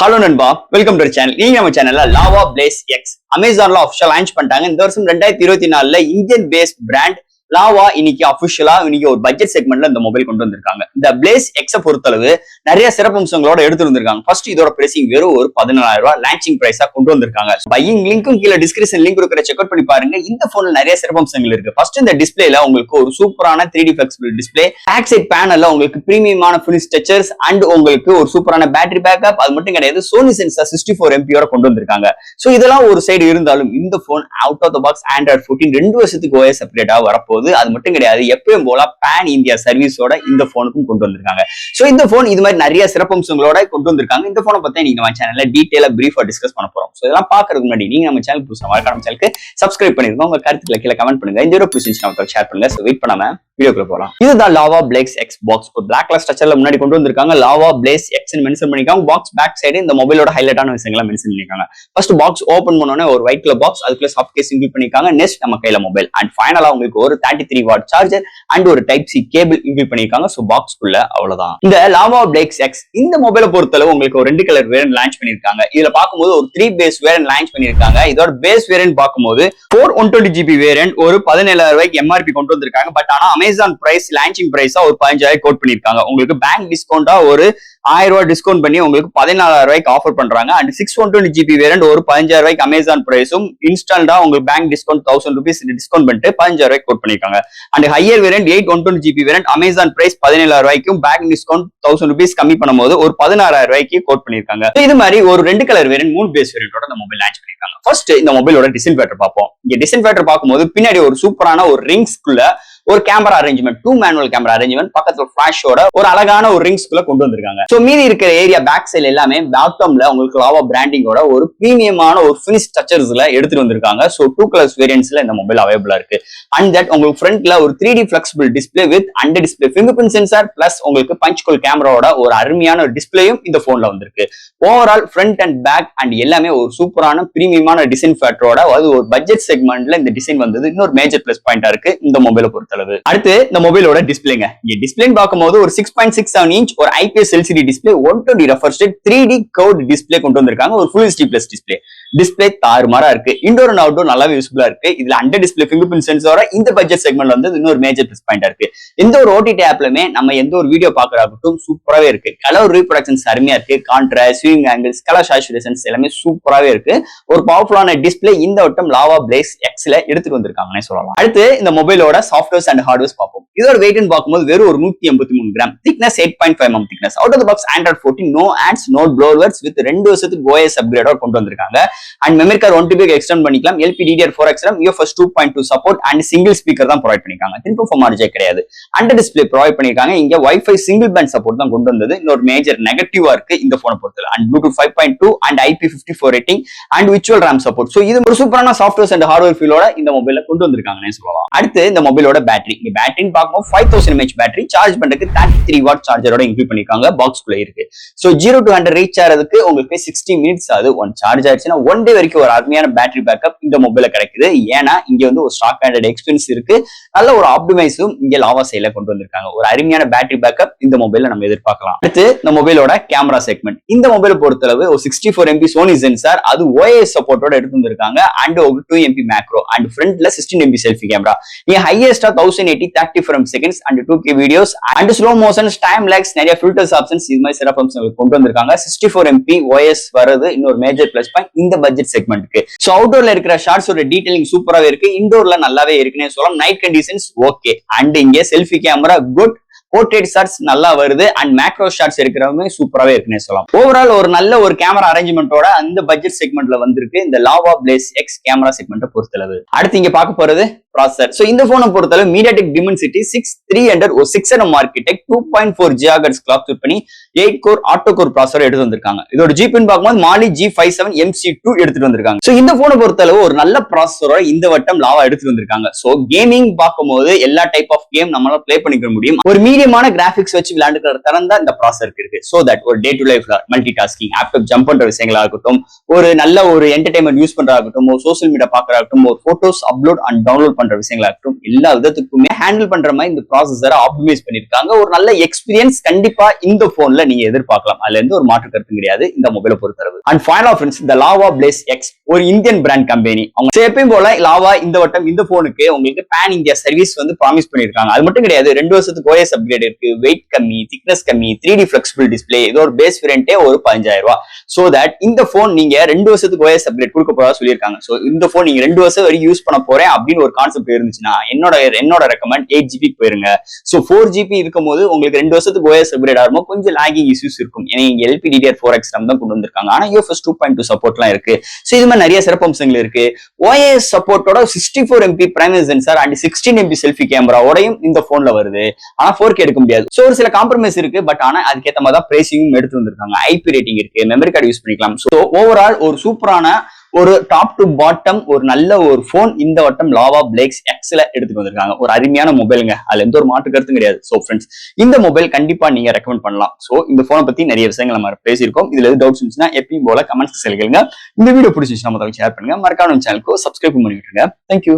Hello நண்பா, welcome to channel. நீங்க நம்ம சேனல்ல லாவா பிளேஸ் எக்ஸ் அமேசான்ல ஆஃபிஷியல் லான்ச் பண்ணிட்டாங்க. இந்த வருஷம் 2024 இந்தியன் பேஸ்ட் பிராண்ட் லாவா இன்னைக்கு அபிஷியலா ஒரு பட்ஜெட் செக்மெண்ட்ல இந்த மொபைல் கொண்டு வந்திருக்காங்க. இந்த பிளேஸ் எக்ஸ பொறுத்தளவு நிறைய சிறப்பம்சங்களோட எடுத்து வந்திருக்காங்க. ஃபர்ஸ்ட் இதோட பிரைசிங் வெறும் ஒரு 14,000 ரூபாய் லான்ச்சிங் பிரைஸா கொண்டு வந்திருக்காங்க. பையிங் லிங்க்கும் கீழே டிஸ்கிரிப்ஷன் லிங்க் இருக்கிற செக் அவுட் பண்ணி பாருங்க. இந்த போன்ல நிறைய சிறப்பம்சங்கள் இருக்கு. ஃபர்ஸ்ட் இந்த டிஸ்பிளேல உங்களுக்கு ஒரு சூப்பரான 3D flexible display, back side பேனல்ல உங்களுக்கு பிரீமியமான ஃபினிஷ் டச்சர்ஸ் அண்ட் உங்களுக்கு ஒரு சூப்பரான பேட்டரி பேக்கப். அது மட்டும் கிடையாது, சோனி சென்சார் 64 MP யோட கொண்டு வந்திருக்காங்க. சோ இதெல்லாம் ஒரு சைடு இருந்தாலும் இந்த phone out of the box Android 14 2 வருஷத்துக்கு OS அப்டேட்டா வரப்போகுது. அது மட்டும் கிடையாது, எப்பவும் போல பேன் இந்தியா சர்வீஸோட இந்த போனுக்கும் கொண்டு வந்திருக்காங்க. சோ இந்த போன் இது மாதிரி நிறைய சிறப்பம்சங்களோட கொண்டு வந்திருக்காங்க. இந்த போனை பத்தி நீங்க நம்ம சேனல்ல டீடைலா பிரீஃபா டிஸ்கஸ் பண்ண போறோம். சோ இதெல்லாம் பாக்குறதுக்கு முன்னாடி நீங்க நம்ம சேனல் புதுசா மறக்காம சேனலுக்கு சப்ஸ்கிரைப் பண்ணிருங்க. உங்க கருத்துக்களை கீழே கமெண்ட் பண்ணுங்க. இந்த வீடியோ பிடிச்சிருந்தா ஷேர் பண்ணுங்க. சோ வெயிட் பண்ணாம வீடியோக்குள்ள போலாம். இதுதான் லாவா பிளேஸ் எக்ஸ் பாக்ஸ். ஒரு பிளாக் கலர் ஸ்ட்ரக்சர்ல முன்னாடி கொண்டு வந்திருக்காங்க. லாவா பிளேஸ் எக்ஸ் மென்ஷன் பண்ணிருக்காங்க. பாக்ஸ் பேக் சைடு இந்த மொபைலோட ஹைலைட்டான விஷயங்களை மென்ஷன் பண்ணிருக்காங்க. ஃபர்ஸ்ட் பாக்ஸ் ஓபன் பண்ணோனே ஒரு ஒயிட் கலர் பாக்ஸ், அதுக்குள்ள சாஃப்ட் கேஸ் இன்க்ளூட் பண்ணிருக்காங்க. நெக்ஸ்ட் நம்ம கையில மொபைல் அண்ட் ஃபைனலா உங்களுக்கு ஒரு 33 வாட் சார்ஜர் அண்ட் ஒரு டைப் சி கேபிள் இன்க்ளூட் பண்ணிருக்காங்க. சோ பாக்ஸ்க்குள்ள அவ்வளவுதான். இந்த லாவா பிளேஸ் எக்ஸ் இந்த மொபைலை பொறுத்தளவு உங்களுக்கு ஒரு 2 கலர் வேரியன்ட் லான்ச் பண்ணிருக்காங்க. இதுல பார்க்கும்போது ஒரு 3 பேஸ் வேரியன்ட் லான்ச் பண்ணிருக்காங்க. இதோட பேஸ் வேரியன்ட் பார்க்கும்போது 4/120GB வேரியன்ட் ஒரு 17,000 ரூபாய்க்கு MRP கொண்டு வந்திருக்காங்க. பட் ஆனா அமேசான் பிரைஸ் லான்ச்சிங் பிரைஸா ஒரு 15,000 கோட் பண்ணிருக்காங்க. உங்களுக்கு பேங்க் டிஸ்கவுண்டா ஒரு 1000 ரூபாய் டிஸ்கவுண்ட் பண்ணி உங்களுக்கு 14,000 ரூபாய்க்கு ஆஃபர் பண்றாங்க. அண்ட் 6/120GB வேரியன்ட் ஒரு 15,000 ரூபாய்க்கு அமேசான் பிரைஸும் இன்ஸ்டன்டா உங்களுக்கு பேங்க் டிஸ்கவுண்ட் 1000 ரூபீஸ் டிஸ்கவுண்ட் பண்ணிட்டு 15,000 ரூபாய்க்கு கோட் பண்ணிருக்காங்க. And higher variant 8/120GB variant Amazon price 17,000 ரூபாய்க்கும் பேங்க் டிஸ்கவுண்ட் 1000 ரூபீஸ் கம்மி பண்ணும்போது ஒரு 16,000 ரூபாய்க்கு கோட் பண்ணிருக்காங்க. இது மாதிரி ஒரு 2 கலர் வேரியன்ட் 3 பேஸ் வேரியன்ட்டோட இந்த மொபைல் லான்ச் பண்ணிருக்காங்க. ஃபர்ஸ்ட் இந்த மொபைலோட டிசைன் ஃபேக்டர் பார்ப்போம். இங்க டிசைன் ஃபேக்டர் பார்க்கும்போது பின்னாடி ஒரு சூப்பரான ஒரு ரிங்ஸ்க்குள்ள ஒரு camera arrangement, 2 manual camera arrangement, பக்கத்துல ஃபிளாஷோட ஒரு அழகான ஒரு ரிங்ஸ்க்குள்ள கொண்டு வந்திருக்காங்க. சோ மீதி இருக்கிற ஏரியா பேக் சைடு எல்லாமே பாட்டம்ல உங்களுக்கு லாவா பிராண்டிங்கோட ஒரு பிரீமியமான ஒரு ஃபினிஷ் டச்சர்ஸ்ல எடுத்துட்டு வந்திருக்காங்க. சோ 2 கலர்ஸ் வேரியன்ட்ஸ்ல இந்த மொபைல் அவைலபிளா இருக்கு. அண்ட் தட் உங்களுக்கு ஃப்ரண்ட்ல ஒரு 3D flexible display with under display fingerprint sensor plus உங்களுக்கு பஞ்ச் ஹோல் கேமராவோட ஒரு அருமையான ஒரு டிஸ்பிளேயும் இந்த போன்ல வந்திருக்கு. Overall front and back and எல்லாமே ஒரு சூப்பரான பிரீமியமான டிசைன் ஃபேக்டரோட, அது ஒரு பட்ஜெட் செக்மெண்ட்ல இந்த டிசைன் வந்தது இன்னொரு மேஜர் பிளஸ் பாயிண்டா இருக்கு இந்த மொபைலை பொறுத்தளவு. அடுத்து இந்த மொபைலோட டிஸ்பிளேங்க. இங்க டிஸ்பிளேன்னு பார்க்கும்போது ஒரு 6.67 இன்ச் ஒரு IPS LCD display 120 refresh rate 3D curved display கொண்டு வந்திருக்காங்க. ஒரு ஃபுல் HD பிளஸ் டிஸ்பிளே தாறுமாறா இருக்கு. இன்டோர் அண்ட் அவுட்டோர் நல்லாவே யூஸ்ஃபுல்லா இருக்கு. இதுல அண்டர் டிஸ்பிளே ஃபிங்கர் பிரிண்ட் சென்சாரோட இந்த பட்ஜெட் செக்மெண்ட்ல வந்து இன்னொரு மேஜர் பிளஸ் பாயிண்டா இருக்கு. எந்த ஒரு OTT ஆப்லயுமே நம்ம எந்த ஒரு வீடியோ பாக்குறாகட்டும் சூப்பராவே இருக்கு. கலர் ரீப்ரொடக்ஷன்ஸ் அருமையா இருக்கு. கான்ட்ராஸ்ட், வியூவிங் ஆங்கிள்ஸ், கலர் சாச்சுரேஷன்ஸ் எல்லாமே சூப்பராவே இருக்கு. ஒரு பவர்ஃபுல்லான டிஸ்பிளே இந்த வட்டம் லாவா பிளேஸ் எக்ஸ்ல எடுத்துட்டு வந்திருக்காங்கன்னு சொல்லலாம். அடுத்து இந்த மொபைலோட சாஃப்ட்வேர்ஸ் அண்ட் ஹார்ட்வேர்ஸ் பார்ப்போம். இதோட வெயிட்னு பார்க்கும்போது வெறும் ஒரு 183 gram, thickness 8.5 mm thickness. Out of the box Android 14 no ads no bloatwares with 2 வருஷத்துக்கு OS அப்கிரேடோட கொண்டு வந்திருக்காங்க. And memory card 1TB extend பண்ணிக்கலாம். LPDDR4X RAM, UFS 2.2 support and single speaker தான் ப்ரொவைட் பண்ணிருக்காங்க. 3.4 RJ கிடையாது. அண்டர் டிஸ்பிளே ப்ரொவைட் பண்ணிருக்காங்க. இங்க Wi-Fi single pant support தான் கொண்டு வந்தது. இன்னொரு மேஜர் நெகட்டிவா இருக்கு இந்த போனை பொறுத்தல. And Bluetooth 5.2 and IP54 rating and virtual RAM support. So இது ஒரு சூப்பரான சாஃப்ட்வேர்ஸ் அண்ட் ஹார்ட்வேர் ஃபீலோட இந்த மொபைல கொண்டு வந்திருக்காங்கன்னு சொல்லலாம். அடுத்து இந்த மொபைலோட பேட்டரி. இந்த பேட்டரின்னு பார்க்கும்போது 5000 mAh பேட்டரி, சார்ஜ் பண்றதுக்கு 33 வாட் சார்ஜரோட இன்க்ளூட் பண்ணிருக்காங்க. பாக்ஸ்க்குள்ள இருக்கு. சோ 0 to 100 ரீச் ஆகிறதுக்கு உங்களுக்கு 60 மினிட்ஸ் ஆகுது. ஒன் சார்ஜ் ஆயிடுச்சுன்னா 1 டே வரைக்கும் ஒரு அருமையான பேட்டரி பேக்கப் இந்த மொபைல கிடைக்குது. ஏன்னா இங்க வந்து ஒரு ஸ்டாக் ஆண்டட் எக்ஸ்பீரியன்ஸ் இருக்கு. நல்ல ஒரு ஆப்டிமைஸும் இங்க லாவா சைட்ல கொண்டு வந்திருக்காங்க. ஒரு அருமையான பேட்டரி பேக்கப் இந்த மொபைல நம்ம எதிர்பார்க்கலாம். அடுத்து இந்த மொபைலோட கேமரா செக்மெண்ட். இந்த மொபைல பொறுத்தளவு ஒரு 64 MP சோனி சென்சார், அது OIS சப்போர்ட்டோட எடுத்து வந்திருக்காங்க. அண்ட் ஒரு 2 MP மேக்ரோ அண்ட் ஃப்ரண்ட்ல 16 MP செல்ஃபி கேமரா. இங்க ஹையஸ்டா 1080 30 frames seconds and 2K videos and slow motions, time lakhs, நிறைய ஃபில்டர்ஸ் ஆப்ஷன்ஸ் இது மாதிரி சிறப்பு அம்சங்கள் கொண்டு வந்திருக்காங்க. 64 MP OS வரது இன்னொரு மேஜர் பிளஸ் பாயிண்ட் இந்த பட்ஜெட் செக்மெண்ட்க்கு. சோ அவுட்டோர்ல இருக்கிற ஷார்ட்ஸோட டீடைலிங் சூப்பராவே இருக்கு. இன்டோர்ல நல்லாவே இருக்குன்னு சொல்லலாம். Night conditions okay. அண்ட் இங்க selfie camera good, portrait shots நல்லா வருது அண்ட் மேக்ரோ ஷாட்ஸ் இருக்கிறவங்க சூப்பராவே இருக்குன்னு சொல்லலாம். ஓவரால் ஒரு நல்ல ஒரு கேமரா அரேஞ்ச்மெண்டோட அந்த பட்ஜெட் செக்மெண்ட்ல வந்திருக்கு இந்த லாவா பிளேஸ் எக்ஸ் கேமரா செக்மெண்ட்டை பொறுத்தளவு. அடுத்து இங்க பார்க்க போறது ப்ராசஸர். சோ இந்த போனை பொறுத்தளவு MediaTek Dimensity 6300 ஒரு 6nm architect 2.4 GHz clock suit பண்ணி 8 கோர் ஆட்டோ கோர் ப்ராசஸர் எடுத்து வந்திருக்காங்க. இதோட ஜிபின்னு பார்க்கும்போது Mali G57 MC2 எடுத்துட்டு வந்திருக்காங்க. சோ இந்த போனை பொறுத்தளவு ஒரு நல்ல ப்ராசஸரோட இந்த வட்டம் லாவா எடுத்துட்டு வந்திருக்காங்க. சோ கேமிங் பார்க்கும்போது எல்லா டைப் ஆஃப் கேம் நம்மளால பிளே பண்ணிக்க முடியும். ஒரு மீடியமான கிராபிக்ஸ் வச்சு விளையாண்டுக்கிற தரம் தான் இந்த ப்ராசஸருக்கு இருக்கு. சோ தட் ஒரு day to life multitasking, ஆப்டாப் ஜம்ப் பண்ற விஷயங்களா இருக்கட்டும், ஒரு நல்ல ஒரு என்டர்டைன்மெண்ட் யூஸ் பண்றதாகட்டும், ஒரு சோசியல் மீடியா பாக்குறதாகட்டும், ஒரு போட்டோஸ் அப்லோட் அண்ட் டவுன்லோட் பண்ற விஷயங்களா இருக்கட்டும், எல்லா விதத்துக்குமே ஹேண்டில் பண்ற மாதிரி இந்த ப்ராசஸரை ஆப்டிமைஸ் பண்ணிருக்காங்க. ஒரு நல்ல எக்ஸ்பீரியன்ஸ் கண்டிப்பா இந்த போன்ல நீங்க எதிர்பார்க்கலாம். அதுல இருந்து ஒரு மாற்று கருத்து கிடையாது இந்த மொபைலை பொறுத்தளவு. அண்ட் ஃபைனல் ஃப்ரெண்ட்ஸ், இந்த லாவா பிளேஸ் எக்ஸ் ஒரு இந்தியன் பிராண்ட் கம்பெனி. அவங்க எப்பயும் போல லாவா இந்த வட்டம் இந்த போனுக்கு உங்களுக்கு பேன் இந்தியா சர்வீஸ் வந்து ப்ராமிஸ் பண்ணிருக்காங்க. அது மட்டும் கிடையாது, 2 வருஷத்துக்கு OS அப்கிரேட் இருக்கு, வெயிட் கம்மி, திக்னஸ் கம்மி, 3D ஃபிளெக்சிபிள் டிஸ்பிளே, இது ஒரு பேஸ் வேரியன்ட்டே ஒரு 15,000 ரூபாய். சோ தட் இந்த போன் நீங்க 2 வருஷத்துக்கு OS அப்கிரேட் கொடுக்க போறதா சொல்லியிருக்காங்க. சோ இந்த போன் நீங்க 2 வருஷம் வரைக்கும் யூஸ் பண்ண போறேன் அப்படின்னு ஒரு கான்செப்ட் இருந்துச்சுன்னா என்னோட ரெக்கமெண்ட் 8GB போயிருங்க. சோ 4GB இருக்கும் போது உங்களுக்கு 2 வருஷத்துக்கு OS அப்கிரேட் ஆகும்போது கொஞ்சம் லாகிங் இஷ்யூஸ் இருக்கும். ஏன்னா இங்க LPDDR4X RAM தான் கொண்டு வந்திருக்காங்க. ஆனா UFS 2.2 சப்போர்ட்லாம் இருக்கு. சோ இது மாதிரி நிறைய சிறப்பம்சங்கள் இருக்கு. OS சப்போர்ட்டோட 64MP primary sensor and 16MP selfie கேமராவோடையும் இந்த போன்ல வருது. ஆனா 4K எடுக்க முடியாது. சோ ஒரு சில காம்ப்ரமைஸ் இருக்கு. பட் ஆனா அதுக்கேற்ற மாதிரி தான் பிரைசிங்கும் எடுத்து வந்திருக்காங்க. IP ரேட்டிங் இருக்கு, மெமரி கார்டு யூஸ் பண்ணிக்கலாம். சோ ஓவரால் ஒரு சூப்பரான ஒரு டாப் டு பாட்டம் ஒரு நல்ல ஒரு போன் இந்த வட்டம் லாவா பிளேஸ் எக்ஸ்ல எடுத்துட்டு வந்திருக்காங்க. ஒரு அருமையான மொபைலுங்க, அதுல எந்த ஒரு மாற்று கருத்தும் கிடையாது. சோ ஃப்ரெண்ட்ஸ், இந்த மொபைல் கண்டிப்பா நீங்க ரெக்கமெண்ட் பண்ணலாம். சோ இந்த போனை பத்தி நிறைய விஷயங்கள் நம்ம பேசியிருக்கோம். இதுல எது டவுட்ஸ் இருந்துச்சுன்னா எப்பயும் போல கமெண்ட்ஸ் கேளுங்க. இந்த வீடியோ பிடிச்சிருச்சு நம்ம ஷேர் பண்ணுங்க. மறக்காம சேனலுக்கு சப்ஸ்கிரைப் பண்ணிட்டுருங்க. தேங்க்யூ.